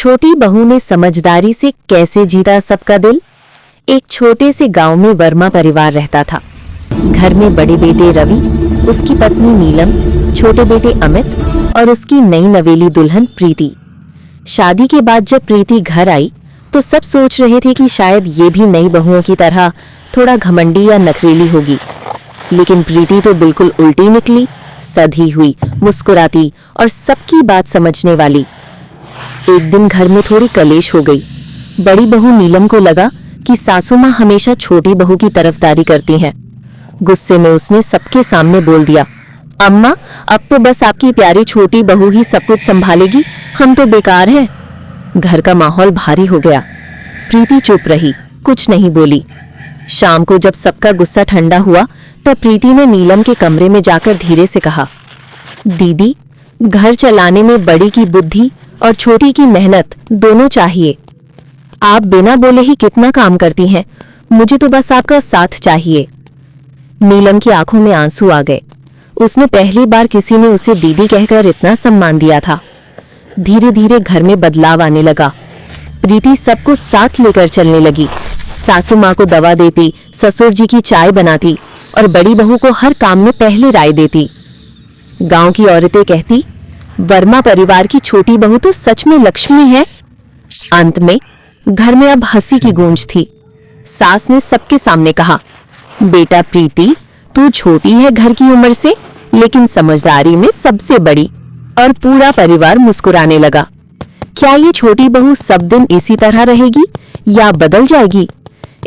छोटी बहू ने समझदारी से कैसे जीता सबका दिल। एक छोटे से गांव में वर्मा परिवार रहता था। घर में बड़े बेटे रवि, उसकी पत्नी नीलम, छोटे बेटे अमित और उसकी नई नवेली दुल्हन प्रीति। शादी के बाद जब प्रीति घर आई तो सब सोच रहे थे कि शायद ये भी नई बहुओं की तरह थोड़ा घमंडी या नखरेली होगी, लेकिन प्रीति तो बिल्कुल उल्टी निकली, सधी हुई, मुस्कुराती और सबकी बात समझने वाली। एक दिन घर में थोड़ी कलेश हो गई। बड़ी बहू नीलम को लगा कि सासू माँ हमेशा छोटी बहू की तरफदारी करती हैं। गुस्से में उसने सबके सामने बोल दिया, अम्मा, अब तो बस आपकी प्यारी छोटी बहू ही सब कुछ संभालेगी, हम तो बेकार हैं। घर का माहौल भारी हो गया। प्रीति चुप रही, कुछ नहीं बोली। शाम को जब सबका गुस्सा ठंडा हुआ तब प्रीति ने नीलम के कमरे में जाकर धीरे से कहा, दीदी, घर चलाने में बड़ी की बुद्धि और छोटी की मेहनत दोनों चाहिए। आप बिना बोले ही कितना काम करती हैं, मुझे तो बस आपका साथ चाहिए। नीलम की आंखों में आंसू आ गए। उसने पहली बार किसी ने उसे दीदी कहकर इतना सम्मान दिया था। धीरे धीरे घर में बदलाव आने लगा। प्रीति सबको साथ लेकर चलने लगी। सासू माँ को दवा देती, ससुर जी की चाय बनाती और बड़ी बहू को हर काम में पहले राय देती। गांव की औरतें कहती, वर्मा परिवार की छोटी बहू तो सच में लक्ष्मी है। अंत में घर में अब हंसी की गूंज थी। सास ने सबके सामने कहा, बेटा प्रीति, तू छोटी है घर की उम्र से, लेकिन समझदारी में सबसे बड़ी। और पूरा परिवार मुस्कुराने लगा। क्या ये छोटी बहू सब दिन इसी तरह रहेगी या बदल जाएगी?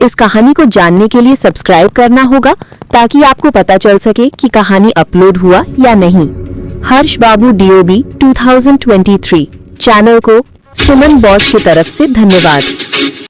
इस कहानी को जानने के लिए सब्सक्राइब करना होगा ताकि आपको पता चल सके कि कहानी अपलोड हुआ या नहीं। हर्ष बाबू DOB 2023 चैनल को सुमन बॉस की तरफ से धन्यवाद।